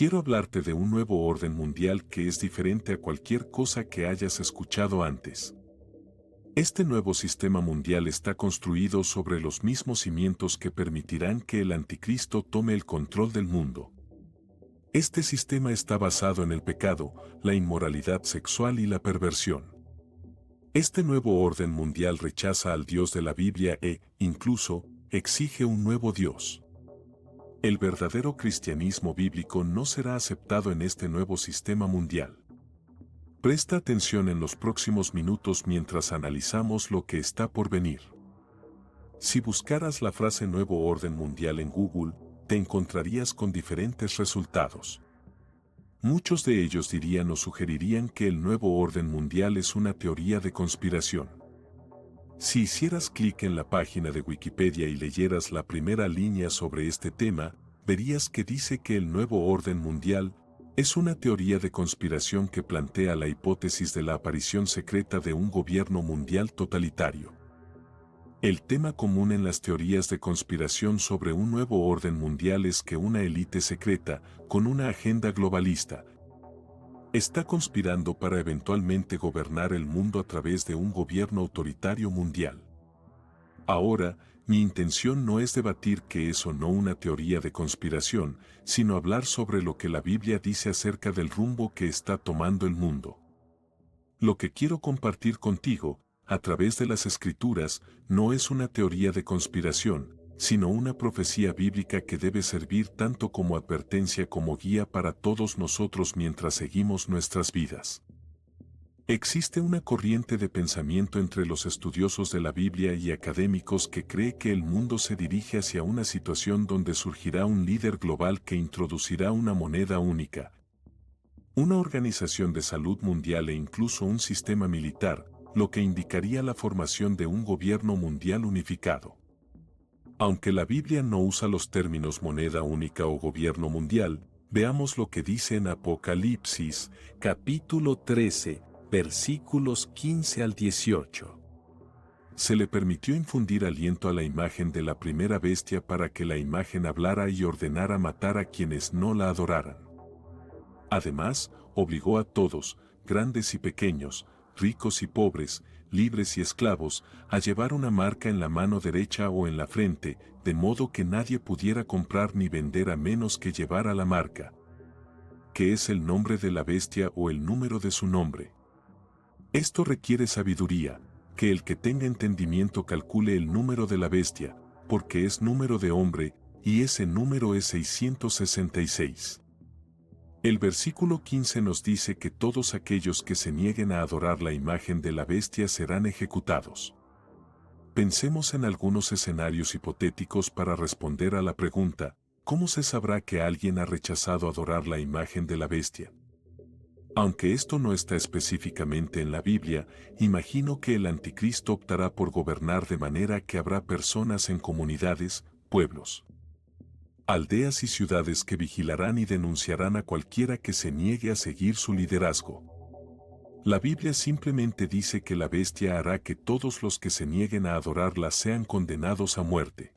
Quiero hablarte de un nuevo orden mundial que es diferente a cualquier cosa que hayas escuchado antes. Este nuevo sistema mundial está construido sobre los mismos cimientos que permitirán que el anticristo tome el control del mundo. Este sistema está basado en el pecado, la inmoralidad sexual y la perversión. Este nuevo orden mundial rechaza al Dios de la Biblia incluso, exige un nuevo Dios. El verdadero cristianismo bíblico no será aceptado en este nuevo sistema mundial. Presta atención en los próximos minutos mientras analizamos lo que está por venir. Si buscaras la frase Nuevo Orden Mundial en Google, te encontrarías con diferentes resultados. Muchos de ellos dirían o sugerirían que el nuevo orden mundial es una teoría de conspiración. Si hicieras clic en la página de Wikipedia y leyeras la primera línea sobre este tema, verías que dice que el nuevo orden mundial es una teoría de conspiración que plantea la hipótesis de la aparición secreta de un gobierno mundial totalitario. El tema común en las teorías de conspiración sobre un nuevo orden mundial es que una élite secreta, con una agenda globalista, está conspirando para eventualmente gobernar el mundo a través de un gobierno autoritario mundial. Ahora, mi intención no es debatir que es o no una teoría de conspiración, sino hablar sobre lo que la Biblia dice acerca del rumbo que está tomando el mundo. Lo que quiero compartir contigo, a través de las Escrituras, no es una teoría de conspiración, sino una profecía bíblica que debe servir tanto como advertencia como guía para todos nosotros mientras seguimos nuestras vidas. Existe una corriente de pensamiento entre los estudiosos de la Biblia y académicos que cree que el mundo se dirige hacia una situación donde surgirá un líder global que introducirá una moneda única, una organización de salud mundial e incluso un sistema militar, lo que indicaría la formación de un gobierno mundial unificado. Aunque la Biblia no usa los términos moneda única o gobierno mundial, veamos lo que dice en Apocalipsis, capítulo 13, versículos 15 al 18. Se le permitió infundir aliento a la imagen de la primera bestia para que la imagen hablara y ordenara matar a quienes no la adoraran. Además, obligó a todos, grandes y pequeños, ricos y pobres, libres y esclavos, a llevar una marca en la mano derecha o en la frente, de modo que nadie pudiera comprar ni vender a menos que llevara la marca, que es el nombre de la bestia o el número de su nombre. Esto requiere sabiduría, que el que tenga entendimiento calcule el número de la bestia, porque es número de hombre, y ese número es 666. El versículo 15 nos dice que todos aquellos que se nieguen a adorar la imagen de la bestia serán ejecutados. Pensemos en algunos escenarios hipotéticos para responder a la pregunta, ¿cómo se sabrá que alguien ha rechazado adorar la imagen de la bestia? Aunque esto no está específicamente en la Biblia, imagino que el anticristo optará por gobernar de manera que habrá personas en comunidades, pueblos, aldeas y ciudades que vigilarán y denunciarán a cualquiera que se niegue a seguir su liderazgo. La Biblia simplemente dice que la bestia hará que todos los que se nieguen a adorarla sean condenados a muerte.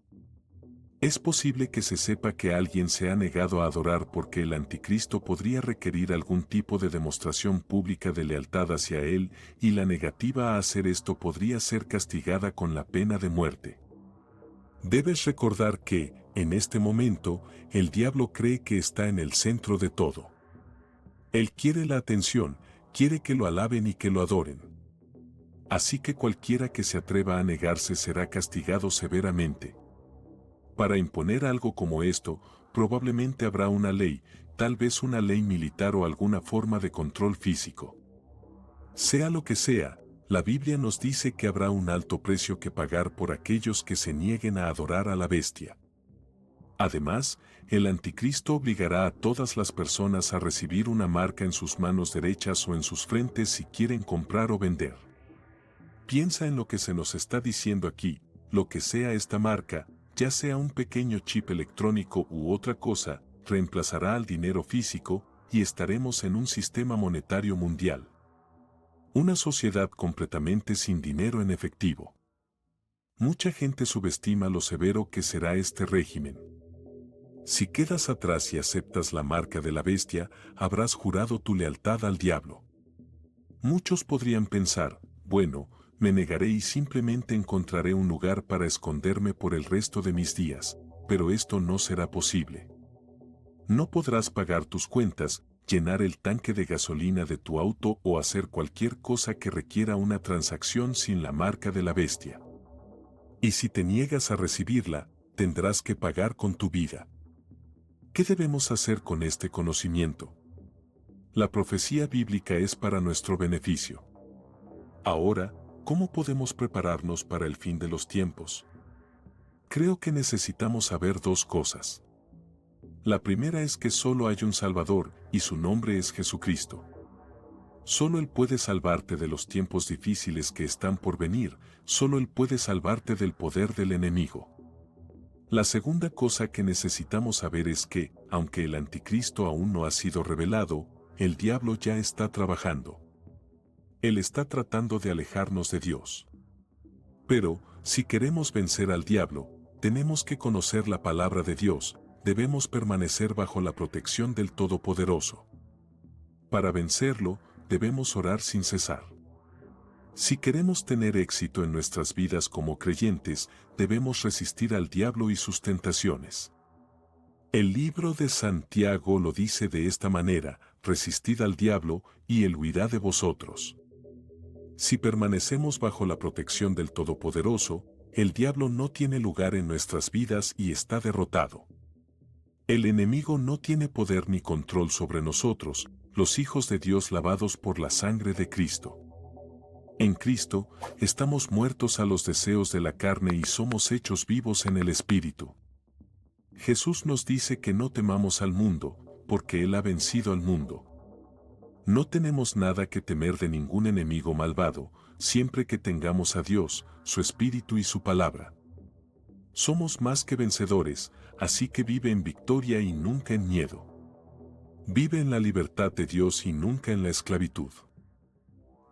Es posible que se sepa que alguien se ha negado a adorar porque el anticristo podría requerir algún tipo de demostración pública de lealtad hacia él, y la negativa a hacer esto podría ser castigada con la pena de muerte. Debes recordar que, en este momento, el diablo cree que está en el centro de todo. Él quiere la atención, quiere que lo alaben y que lo adoren. Así que cualquiera que se atreva a negarse será castigado severamente. Para imponer algo como esto, probablemente habrá una ley, tal vez una ley militar o alguna forma de control físico. Sea lo que sea, la Biblia nos dice que habrá un alto precio que pagar por aquellos que se nieguen a adorar a la bestia. Además, el anticristo obligará a todas las personas a recibir una marca en sus manos derechas o en sus frentes si quieren comprar o vender. Piensa en lo que se nos está diciendo aquí, lo que sea esta marca, ya sea un pequeño chip electrónico u otra cosa, reemplazará al dinero físico y estaremos en un sistema monetario mundial. Una sociedad completamente sin dinero en efectivo. Mucha gente subestima lo severo que será este régimen. Si quedas atrás y aceptas la marca de la bestia, habrás jurado tu lealtad al diablo. Muchos podrían pensar, bueno, me negaré y simplemente encontraré un lugar para esconderme por el resto de mis días, pero esto no será posible. No podrás pagar tus cuentas, llenar el tanque de gasolina de tu auto o hacer cualquier cosa que requiera una transacción sin la marca de la bestia. Y si te niegas a recibirla, tendrás que pagar con tu vida. ¿Qué debemos hacer con este conocimiento? La profecía bíblica es para nuestro beneficio. Ahora, ¿cómo podemos prepararnos para el fin de los tiempos? Creo que necesitamos saber dos cosas. La primera es que solo hay un Salvador, y su nombre es Jesucristo. Solo Él puede salvarte de los tiempos difíciles que están por venir, solo Él puede salvarte del poder del enemigo. La segunda cosa que necesitamos saber es que, aunque el anticristo aún no ha sido revelado, el diablo ya está trabajando. Él está tratando de alejarnos de Dios. Pero, si queremos vencer al diablo, tenemos que conocer la palabra de Dios, debemos permanecer bajo la protección del Todopoderoso. Para vencerlo, debemos orar sin cesar. Si queremos tener éxito en nuestras vidas como creyentes, debemos resistir al diablo y sus tentaciones. El libro de Santiago lo dice de esta manera: resistid al diablo, y él huirá de vosotros. Si permanecemos bajo la protección del Todopoderoso, el diablo no tiene lugar en nuestras vidas y está derrotado. El enemigo no tiene poder ni control sobre nosotros, los hijos de Dios lavados por la sangre de Cristo. En Cristo, estamos muertos a los deseos de la carne y somos hechos vivos en el Espíritu. Jesús nos dice que no temamos al mundo, porque Él ha vencido al mundo. No tenemos nada que temer de ningún enemigo malvado, siempre que tengamos a Dios, su Espíritu y su palabra. Somos más que vencedores, así que vive en victoria y nunca en miedo. Vive en la libertad de Dios y nunca en la esclavitud.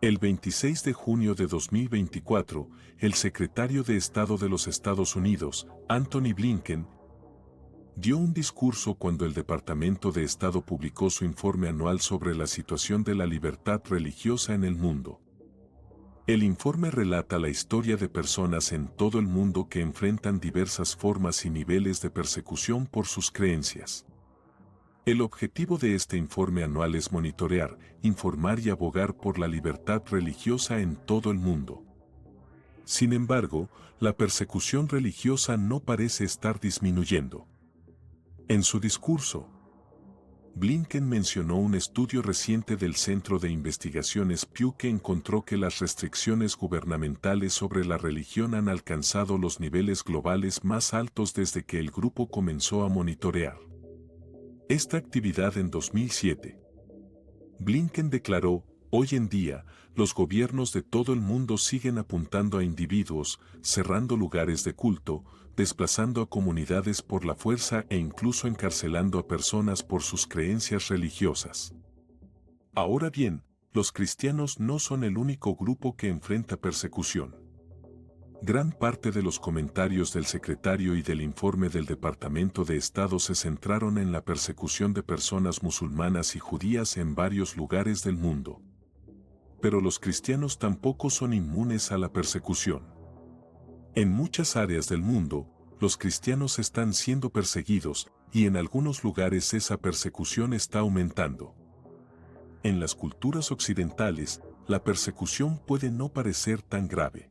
El 26 de junio de 2024, el secretario de Estado de los Estados Unidos, Antony Blinken, dio un discurso cuando el Departamento de Estado publicó su informe anual sobre la situación de la libertad religiosa en el mundo. El informe relata la historia de personas en todo el mundo que enfrentan diversas formas y niveles de persecución por sus creencias. El objetivo de este informe anual es monitorear, informar y abogar por la libertad religiosa en todo el mundo. Sin embargo, la persecución religiosa no parece estar disminuyendo. En su discurso, Blinken mencionó un estudio reciente del Centro de Investigaciones Pew que encontró que las restricciones gubernamentales sobre la religión han alcanzado los niveles globales más altos desde que el grupo comenzó a monitorear esta actividad en 2007. Blinken declaró: hoy en día, los gobiernos de todo el mundo siguen apuntando a individuos, cerrando lugares de culto, desplazando a comunidades por la fuerza e incluso encarcelando a personas por sus creencias religiosas. Ahora bien, los cristianos no son el único grupo que enfrenta persecución. Gran parte de los comentarios del secretario y del informe del Departamento de Estado se centraron en la persecución de personas musulmanas y judías en varios lugares del mundo. Pero los cristianos tampoco son inmunes a la persecución. En muchas áreas del mundo, los cristianos están siendo perseguidos, y en algunos lugares esa persecución está aumentando. En las culturas occidentales, la persecución puede no parecer tan grave.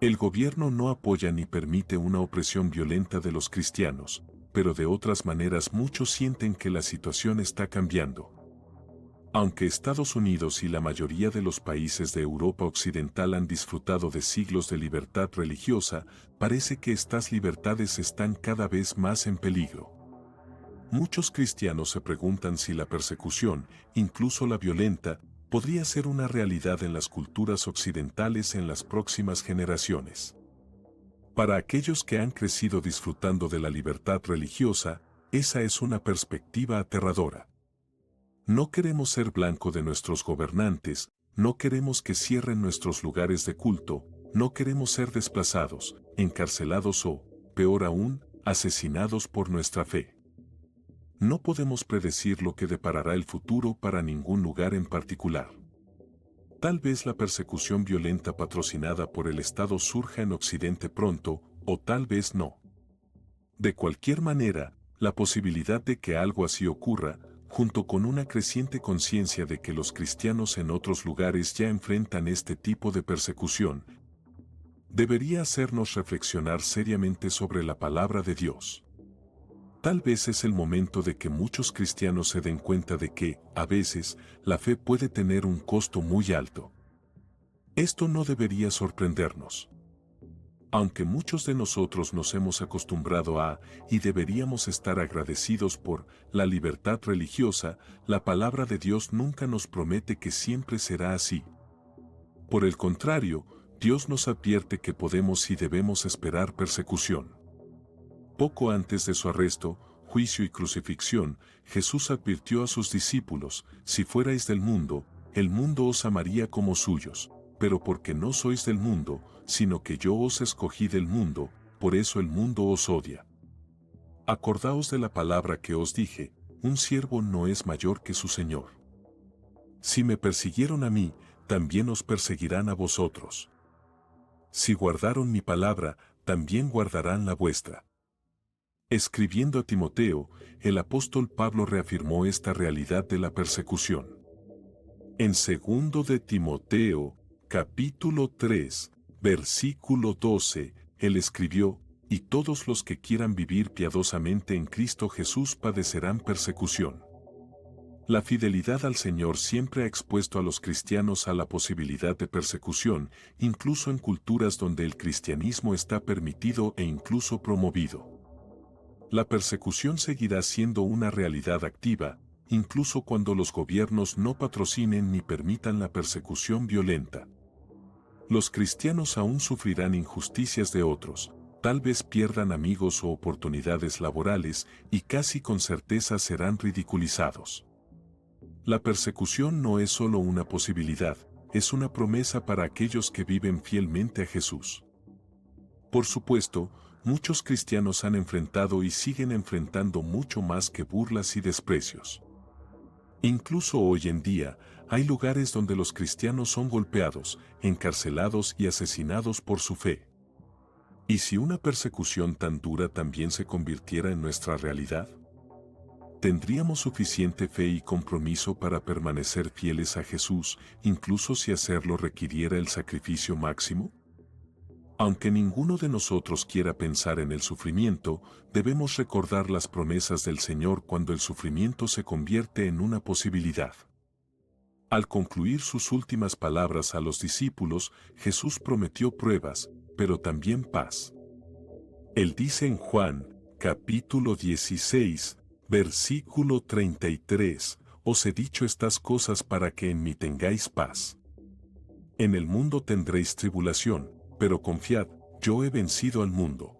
El gobierno no apoya ni permite una opresión violenta de los cristianos, pero de otras maneras muchos sienten que la situación está cambiando. Aunque Estados Unidos y la mayoría de los países de Europa Occidental han disfrutado de siglos de libertad religiosa, parece que estas libertades están cada vez más en peligro. Muchos cristianos se preguntan si la persecución, incluso la violenta, podría ser una realidad en las culturas occidentales en las próximas generaciones. Para aquellos que han crecido disfrutando de la libertad religiosa, esa es una perspectiva aterradora. No queremos ser blanco de nuestros gobernantes, no queremos que cierren nuestros lugares de culto, no queremos ser desplazados, encarcelados o, peor aún, asesinados por nuestra fe. No podemos predecir lo que deparará el futuro para ningún lugar en particular. Tal vez la persecución violenta patrocinada por el Estado surja en Occidente pronto, o tal vez no. De cualquier manera, la posibilidad de que algo así ocurra, junto con una creciente conciencia de que los cristianos en otros lugares ya enfrentan este tipo de persecución, debería hacernos reflexionar seriamente sobre la palabra de Dios. Tal vez es el momento de que muchos cristianos se den cuenta de que, a veces, la fe puede tener un costo muy alto. Esto no debería sorprendernos. Aunque muchos de nosotros nos hemos acostumbrado a, y deberíamos estar agradecidos por, la libertad religiosa, la palabra de Dios nunca nos promete que siempre será así. Por el contrario, Dios nos advierte que podemos y debemos esperar persecución. Poco antes de su arresto, juicio y crucifixión, Jesús advirtió a sus discípulos: si fuerais del mundo, el mundo os amaría como suyos, pero porque no sois del mundo, sino que yo os escogí del mundo, por eso el mundo os odia. Acordaos de la palabra que os dije: un siervo no es mayor que su Señor. Si me persiguieron a mí, también os perseguirán a vosotros. Si guardaron mi palabra, también guardarán la vuestra. Escribiendo a Timoteo, el apóstol Pablo reafirmó esta realidad de la persecución. En 2 de Timoteo, capítulo 3, versículo 12, él escribió: y todos los que quieran vivir piadosamente en Cristo Jesús padecerán persecución. La fidelidad al Señor siempre ha expuesto a los cristianos a la posibilidad de persecución, incluso en culturas donde el cristianismo está permitido e incluso promovido. La persecución seguirá siendo una realidad activa, incluso cuando los gobiernos no patrocinen ni permitan la persecución violenta. Los cristianos aún sufrirán injusticias de otros, tal vez pierdan amigos o oportunidades laborales y casi con certeza serán ridiculizados. La persecución no es solo una posibilidad, es una promesa para aquellos que viven fielmente a Jesús. Por supuesto, muchos cristianos han enfrentado y siguen enfrentando mucho más que burlas y desprecios. Incluso hoy en día, hay lugares donde los cristianos son golpeados, encarcelados y asesinados por su fe. ¿Y si una persecución tan dura también se convirtiera en nuestra realidad? ¿Tendríamos suficiente fe y compromiso para permanecer fieles a Jesús, incluso si hacerlo requiriera el sacrificio máximo? Aunque ninguno de nosotros quiera pensar en el sufrimiento, debemos recordar las promesas del Señor cuando el sufrimiento se convierte en una posibilidad. Al concluir sus últimas palabras a los discípulos, Jesús prometió pruebas, pero también paz. Él dice en Juan, capítulo 16, versículo 33, os he dicho estas cosas para que en mí tengáis paz. En el mundo tendréis tribulación, pero confiad, yo he vencido al mundo.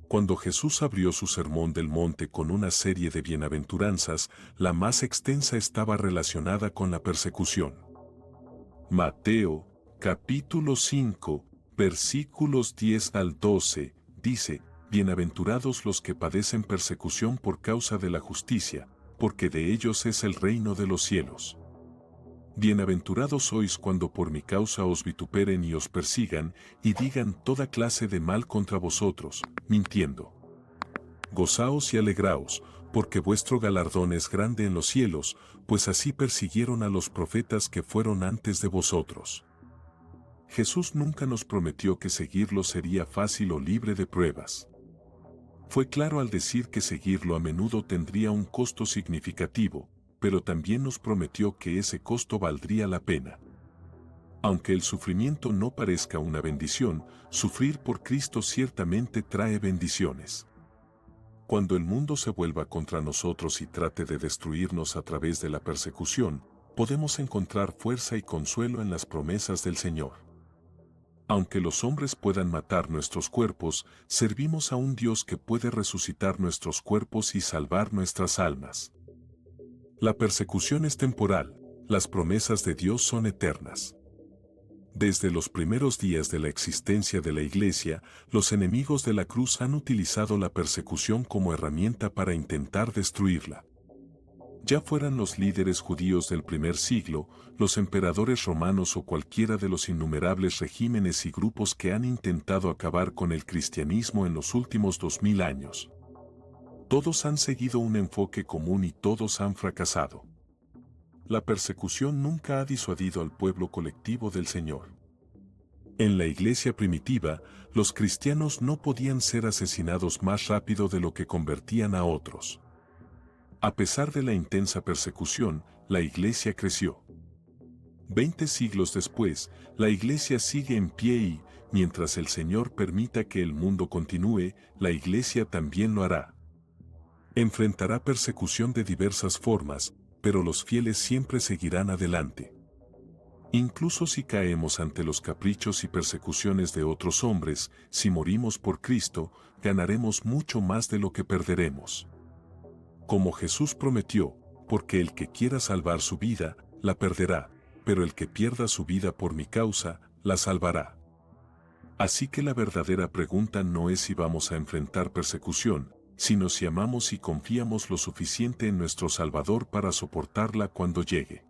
Cuando Jesús abrió su sermón del monte con una serie de bienaventuranzas, la más extensa estaba relacionada con la persecución. Mateo, capítulo 5, versículos 10 al 12, dice: bienaventurados los que padecen persecución por causa de la justicia, porque de ellos es el reino de los cielos. Bienaventurados sois cuando por mi causa os vituperen y os persigan, y digan toda clase de mal contra vosotros, mintiendo. Gozaos y alegraos, porque vuestro galardón es grande en los cielos, pues así persiguieron a los profetas que fueron antes de vosotros. Jesús nunca nos prometió que seguirlo sería fácil o libre de pruebas. Fue claro al decir que seguirlo a menudo tendría un costo significativo, pero también nos prometió que ese costo valdría la pena. Aunque el sufrimiento no parezca una bendición, sufrir por Cristo ciertamente trae bendiciones. Cuando el mundo se vuelva contra nosotros y trate de destruirnos a través de la persecución, podemos encontrar fuerza y consuelo en las promesas del Señor. Aunque los hombres puedan matar nuestros cuerpos, servimos a un Dios que puede resucitar nuestros cuerpos y salvar nuestras almas. La persecución es temporal, las promesas de Dios son eternas. Desde los primeros días de la existencia de la Iglesia, los enemigos de la cruz han utilizado la persecución como herramienta para intentar destruirla. Ya fueran los líderes judíos del primer siglo, los emperadores romanos o cualquiera de los innumerables regímenes y grupos que han intentado acabar con el cristianismo en los últimos 2000 años. Todos han seguido un enfoque común y todos han fracasado. La persecución nunca ha disuadido al pueblo colectivo del Señor. En la iglesia primitiva, los cristianos no podían ser asesinados más rápido de lo que convertían a otros. A pesar de la intensa persecución, la iglesia creció. 20 siglos después, la iglesia sigue en pie y, mientras el Señor permita que el mundo continúe, la iglesia también lo hará. Enfrentará persecución de diversas formas, pero los fieles siempre seguirán adelante. Incluso si caemos ante los caprichos y persecuciones de otros hombres, si morimos por Cristo, ganaremos mucho más de lo que perderemos. Como Jesús prometió, porque el que quiera salvar su vida, la perderá, pero el que pierda su vida por mi causa, la salvará. Así que la verdadera pregunta no es si vamos a enfrentar persecución, sino si amamos y confiamos lo suficiente en nuestro Salvador para soportarla cuando llegue.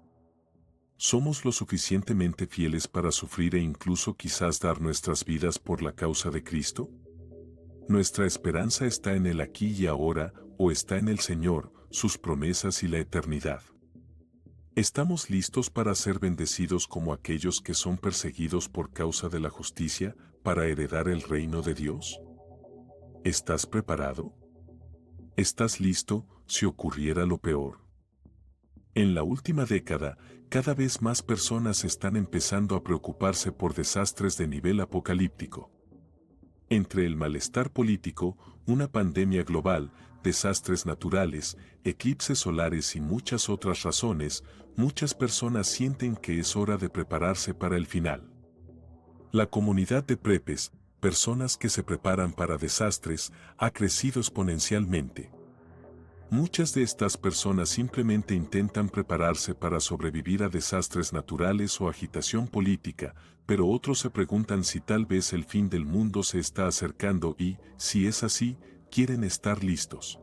¿Somos lo suficientemente fieles para sufrir e incluso quizás dar nuestras vidas por la causa de Cristo? ¿Nuestra esperanza está en el aquí y ahora, o está en el Señor, sus promesas y la eternidad? ¿Estamos listos para ser bendecidos como aquellos que son perseguidos por causa de la justicia, para heredar el reino de Dios? ¿Estás preparado? ¿Estás listo si ocurriera lo peor? En la última década, cada vez más personas están empezando a preocuparse por desastres de nivel apocalíptico. Entre el malestar político, una pandemia global, desastres naturales, eclipses solares y muchas otras razones, muchas personas sienten que es hora de prepararse para el final. La comunidad de prepes, personas que se preparan para desastres, ha crecido exponencialmente. Muchas de estas personas simplemente intentan prepararse para sobrevivir a desastres naturales o agitación política, pero otros se preguntan si tal vez el fin del mundo se está acercando y, si es así, quieren estar listos.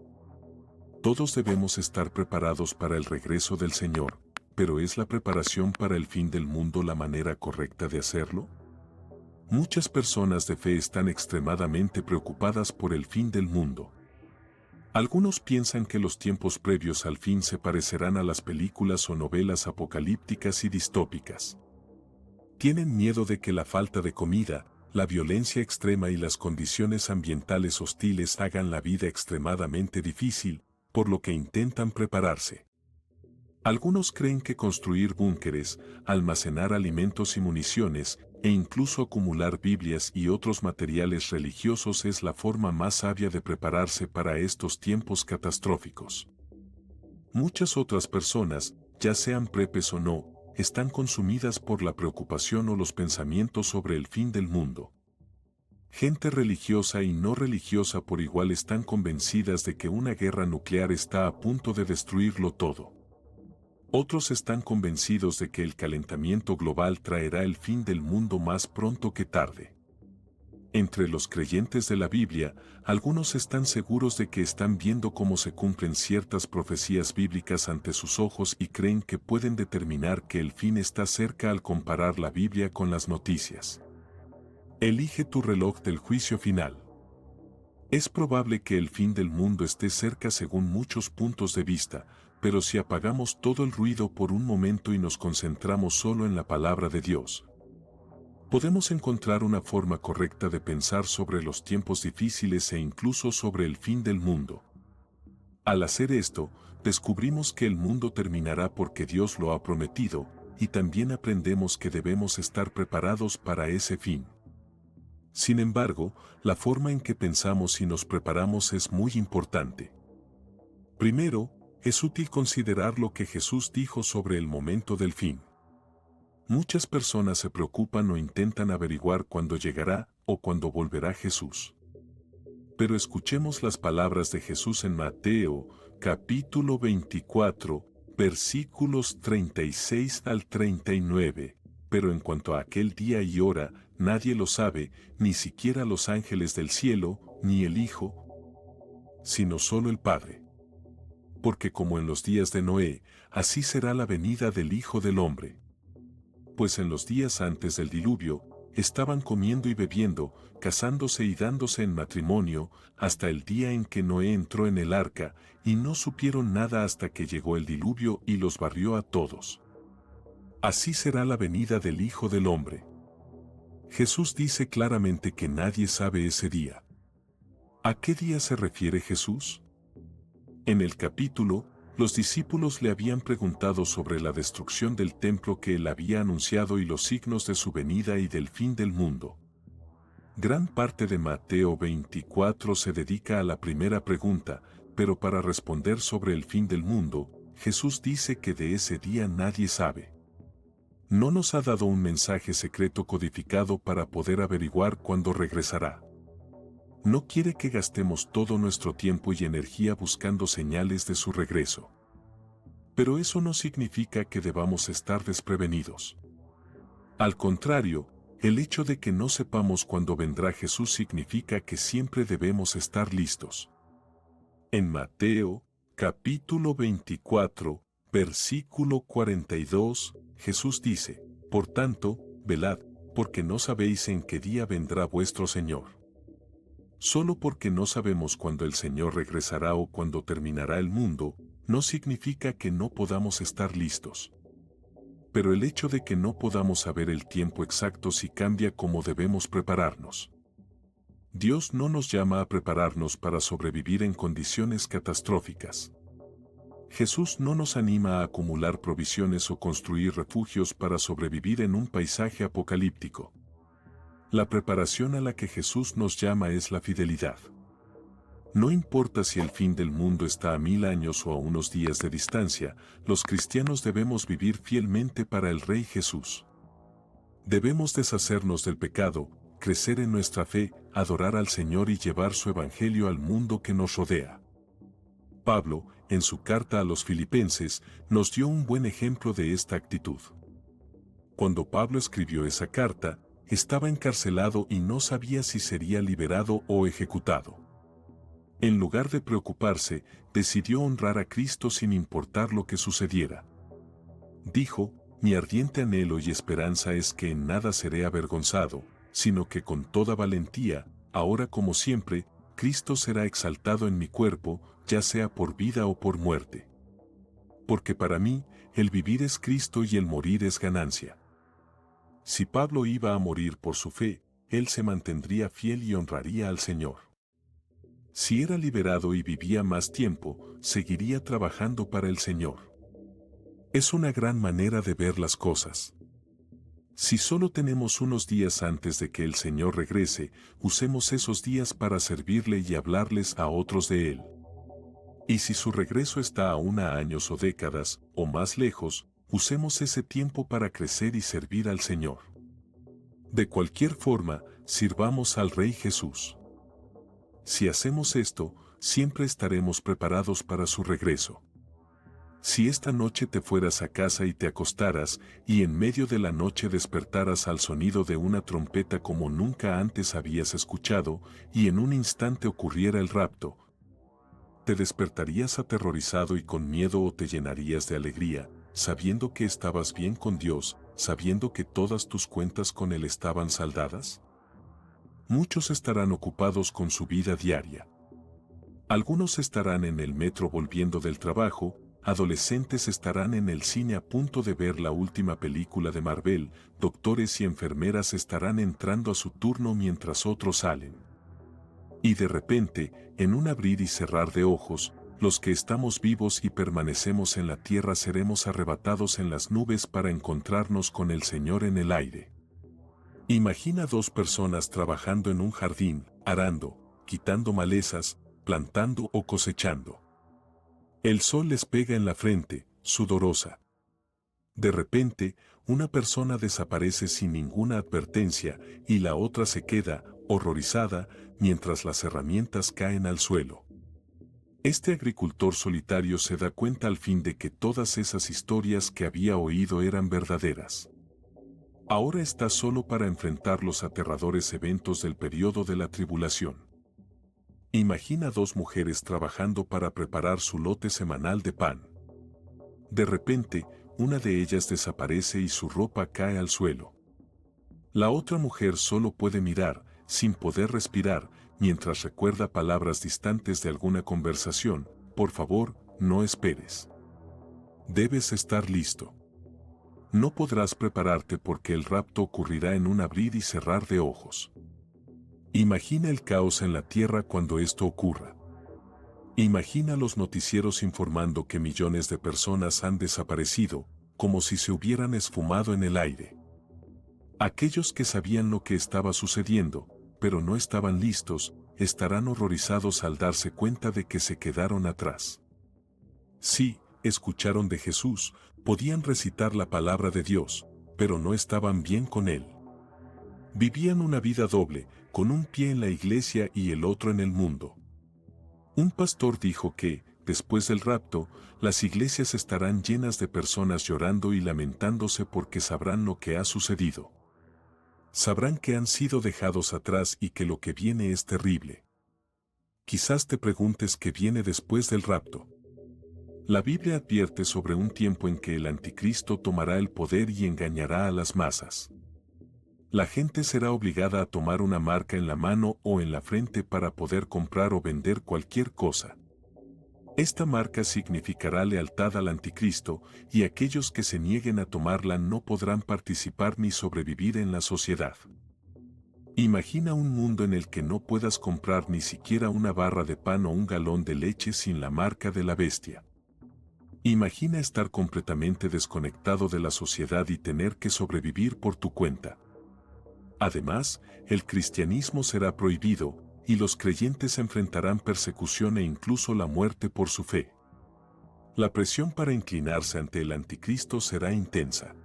Todos debemos estar preparados para el regreso del Señor, pero ¿es la preparación para el fin del mundo la manera correcta de hacerlo? Muchas personas de fe están extremadamente preocupadas por el fin del mundo. Algunos piensan que los tiempos previos al fin se parecerán a las películas o novelas apocalípticas y distópicas. Tienen miedo de que la falta de comida, la violencia extrema y las condiciones ambientales hostiles hagan la vida extremadamente difícil, por lo que intentan prepararse. Algunos creen que construir búnkeres, almacenar alimentos y municiones, e incluso acumular Biblias y otros materiales religiosos es la forma más sabia de prepararse para estos tiempos catastróficos. Muchas otras personas, ya sean prepes o no, están consumidas por la preocupación o los pensamientos sobre el fin del mundo. Gente religiosa y no religiosa por igual están convencidas de que una guerra nuclear está a punto de destruirlo todo. Otros están convencidos de que el calentamiento global traerá el fin del mundo más pronto que tarde. Entre los creyentes de la Biblia, algunos están seguros de que están viendo cómo se cumplen ciertas profecías bíblicas ante sus ojos y creen que pueden determinar que el fin está cerca al comparar la Biblia con las noticias. Elige tu reloj del juicio final. Es probable que el fin del mundo esté cerca según muchos puntos de vista, pero si apagamos todo el ruido por un momento y nos concentramos solo en la palabra de Dios, podemos encontrar una forma correcta de pensar sobre los tiempos difíciles e incluso sobre el fin del mundo. Al hacer esto, descubrimos que el mundo terminará porque Dios lo ha prometido, y también aprendemos que debemos estar preparados para ese fin. Sin embargo, la forma en que pensamos y nos preparamos es muy importante. Primero, es útil considerar lo que Jesús dijo sobre el momento del fin. Muchas personas se preocupan o intentan averiguar cuándo llegará o cuándo volverá Jesús. Pero escuchemos las palabras de Jesús en Mateo, capítulo 24, versículos 36 al 39. pero en cuanto a aquel día y hora, nadie lo sabe, ni siquiera los ángeles del cielo, ni el Hijo, sino solo el Padre. Porque como en los días de Noé, así será la venida del Hijo del Hombre. Pues en los días antes del diluvio, estaban comiendo y bebiendo, casándose y dándose en matrimonio, hasta el día en que Noé entró en el arca, y no supieron nada hasta que llegó el diluvio y los barrió a todos. Así será la venida del Hijo del Hombre. Jesús dice claramente que nadie sabe ese día. ¿A qué día se refiere Jesús? En el capítulo, los discípulos le habían preguntado sobre la destrucción del templo que él había anunciado y los signos de su venida y del fin del mundo. Gran parte de Mateo 24 se dedica a la primera pregunta, pero para responder sobre el fin del mundo, Jesús dice que de ese día nadie sabe. No nos ha dado un mensaje secreto codificado para poder averiguar cuándo regresará. No quiere que gastemos todo nuestro tiempo y energía buscando señales de su regreso. Pero eso no significa que debamos estar desprevenidos. Al contrario, el hecho de que no sepamos cuándo vendrá Jesús significa que siempre debemos estar listos. En Mateo, capítulo 24, versículo 42, Jesús dice: Por tanto, velad, porque no sabéis en qué día vendrá vuestro Señor. Solo porque no sabemos cuándo el Señor regresará o cuándo terminará el mundo, no significa que no podamos estar listos. Pero el hecho de que no podamos saber el tiempo exacto sí cambia cómo debemos prepararnos. Dios no nos llama a prepararnos para sobrevivir en condiciones catastróficas. Jesús no nos anima a acumular provisiones o construir refugios para sobrevivir en un paisaje apocalíptico. La preparación a la que Jesús nos llama es la fidelidad. No importa si el fin del mundo está a 1000 años o a unos días de distancia, los cristianos debemos vivir fielmente para el Rey Jesús. Debemos deshacernos del pecado, crecer en nuestra fe, adorar al Señor y llevar su evangelio al mundo que nos rodea. Pablo, en su carta a los Filipenses, nos dio un buen ejemplo de esta actitud. Cuando Pablo escribió esa carta, estaba encarcelado y no sabía si sería liberado o ejecutado. En lugar de preocuparse, decidió honrar a Cristo sin importar lo que sucediera. Dijo: mi ardiente anhelo y esperanza es que en nada seré avergonzado, sino que con toda valentía, ahora como siempre, Cristo será exaltado en mi cuerpo, ya sea por vida o por muerte. Porque para mí, el vivir es Cristo y el morir es ganancia. Si Pablo iba a morir por su fe, él se mantendría fiel y honraría al Señor. Si era liberado y vivía más tiempo, seguiría trabajando para el Señor. Es una gran manera de ver las cosas. Si solo tenemos unos días antes de que el Señor regrese, usemos esos días para servirle y hablarles a otros de Él. Y si su regreso está aún a años o décadas, o más lejos, usemos ese tiempo para crecer y servir al Señor. De cualquier forma, sirvamos al Rey Jesús. Si hacemos esto, siempre estaremos preparados para su regreso. Si esta noche te fueras a casa y te acostaras, y en medio de la noche despertaras al sonido de una trompeta como nunca antes habías escuchado, y en un instante ocurriera el rapto, ¿te despertarías aterrorizado y con miedo o te llenarías de alegría, sabiendo que estabas bien con Dios, sabiendo que todas tus cuentas con Él estaban saldadas? Muchos estarán ocupados con su vida diaria. Algunos estarán en el metro volviendo del trabajo, adolescentes estarán en el cine a punto de ver la última película de Marvel, doctores y enfermeras estarán entrando a su turno mientras otros salen. Y de repente, en un abrir y cerrar de ojos, los que estamos vivos y permanecemos en la tierra seremos arrebatados en las nubes para encontrarnos con el Señor en el aire. Imagina 2 personas trabajando en un jardín, arando, quitando malezas, plantando o cosechando. El sol les pega en la frente, sudorosa. De repente, una persona desaparece sin ninguna advertencia y la otra se queda, horrorizada, mientras las herramientas caen al suelo. Este agricultor solitario se da cuenta al fin de que todas esas historias que había oído eran verdaderas. Ahora estás solo para enfrentar los aterradores eventos del periodo de la tribulación. Imagina dos mujeres trabajando para preparar su lote semanal de pan. De repente, una de ellas desaparece y su ropa cae al suelo. La otra mujer solo puede mirar, sin poder respirar, mientras recuerda palabras distantes de alguna conversación: por favor, no esperes. Debes estar listo. No podrás prepararte porque el rapto ocurrirá en un abrir y cerrar de ojos. Imagina el caos en la tierra cuando esto ocurra. Imagina los noticieros informando que millones de personas han desaparecido, como si se hubieran esfumado en el aire. Aquellos que sabían lo que estaba sucediendo, pero no estaban listos, estarán horrorizados al darse cuenta de que se quedaron atrás. Sí, escucharon de Jesús, podían recitar la palabra de Dios, pero no estaban bien con Él. Vivían una vida doble, con un pie en la iglesia y el otro en el mundo. Un pastor dijo que, después del rapto, las iglesias estarán llenas de personas llorando y lamentándose porque sabrán lo que ha sucedido. Sabrán que han sido dejados atrás y que lo que viene es terrible. Quizás te preguntes qué viene después del rapto. La Biblia advierte sobre un tiempo en que el anticristo tomará el poder y engañará a las masas. La gente será obligada a tomar una marca en la mano o en la frente para poder comprar o vender cualquier cosa. Esta marca significará lealtad al anticristo, y aquellos que se nieguen a tomarla no podrán participar ni sobrevivir en la sociedad. Imagina un mundo en el que no puedas comprar ni siquiera una barra de pan o un galón de leche sin la marca de la bestia. Imagina estar completamente desconectado de la sociedad y tener que sobrevivir por tu cuenta. Además, el cristianismo será prohibido, y los creyentes enfrentarán persecución e incluso la muerte por su fe. La presión para inclinarse ante el anticristo será intensa.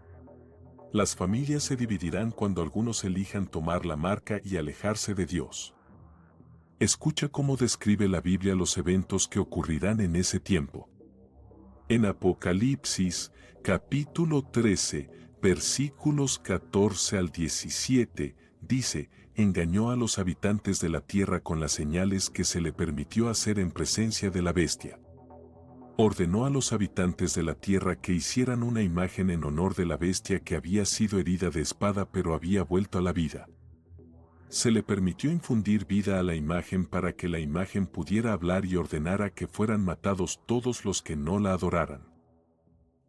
Las familias se dividirán cuando algunos elijan tomar la marca y alejarse de Dios. Escucha cómo describe la Biblia los eventos que ocurrirán en ese tiempo. En Apocalipsis, capítulo 13, versículos 14 al 17, dice: engañó a los habitantes de la tierra con las señales que se le permitió hacer en presencia de la bestia. Ordenó a los habitantes de la tierra que hicieran una imagen en honor de la bestia que había sido herida de espada pero había vuelto a la vida. Se le permitió infundir vida a la imagen para que la imagen pudiera hablar y ordenara que fueran matados todos los que no la adoraran.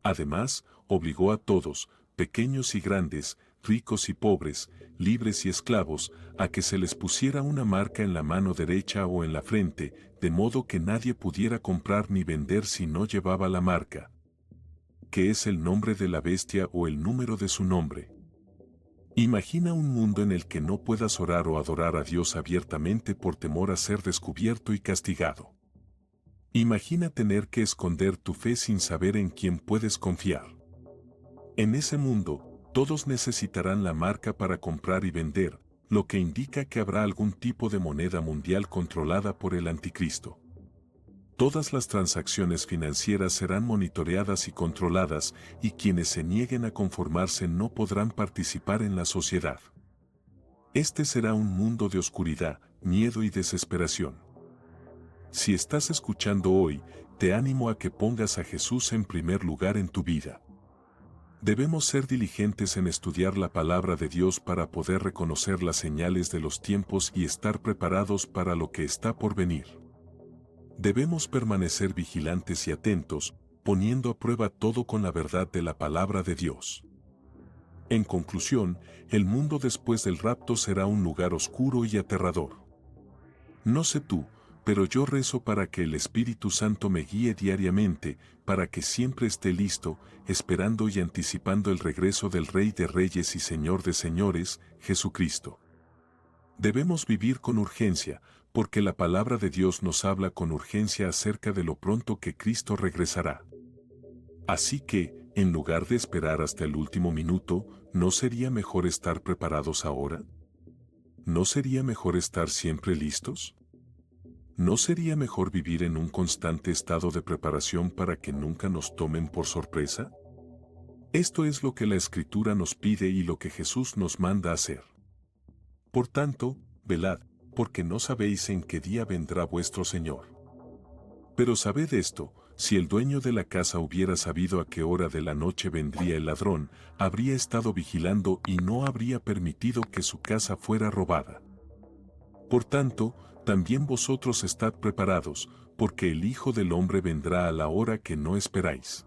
Además, obligó a todos, pequeños y grandes, ricos y pobres, libres y esclavos, a que se les pusiera una marca en la mano derecha o en la frente, de modo que nadie pudiera comprar ni vender si no llevaba la marca, que es el nombre de la bestia o el número de su nombre. Imagina un mundo en el que no puedas orar o adorar a Dios abiertamente por temor a ser descubierto y castigado. Imagina tener que esconder tu fe sin saber en quién puedes confiar. En ese mundo, todos necesitarán la marca para comprar y vender, lo que indica que habrá algún tipo de moneda mundial controlada por el anticristo. Todas las transacciones financieras serán monitoreadas y controladas, y quienes se nieguen a conformarse no podrán participar en la sociedad. Este será un mundo de oscuridad, miedo y desesperación. Si estás escuchando hoy, te animo a que pongas a Jesús en primer lugar en tu vida. Debemos ser diligentes en estudiar la palabra de Dios para poder reconocer las señales de los tiempos y estar preparados para lo que está por venir. Debemos permanecer vigilantes y atentos, poniendo a prueba todo con la verdad de la palabra de Dios. En conclusión, el mundo después del rapto será un lugar oscuro y aterrador. No sé tú, pero yo rezo para que el Espíritu Santo me guíe diariamente, para que siempre esté listo, esperando y anticipando el regreso del Rey de Reyes y Señor de Señores, Jesucristo. Debemos vivir con urgencia, porque la palabra de Dios nos habla con urgencia acerca de lo pronto que Cristo regresará. Así que, en lugar de esperar hasta el último minuto, ¿no sería mejor estar preparados ahora? ¿No sería mejor estar siempre listos? ¿No sería mejor vivir en un constante estado de preparación para que nunca nos tomen por sorpresa? Esto es lo que la Escritura nos pide y lo que Jesús nos manda hacer. Por tanto, velad, porque no sabéis en qué día vendrá vuestro Señor. Pero sabed esto, si el dueño de la casa hubiera sabido a qué hora de la noche vendría el ladrón, habría estado vigilando y no habría permitido que su casa fuera robada. Por tanto, también vosotros estad preparados, porque el Hijo del Hombre vendrá a la hora que no esperáis.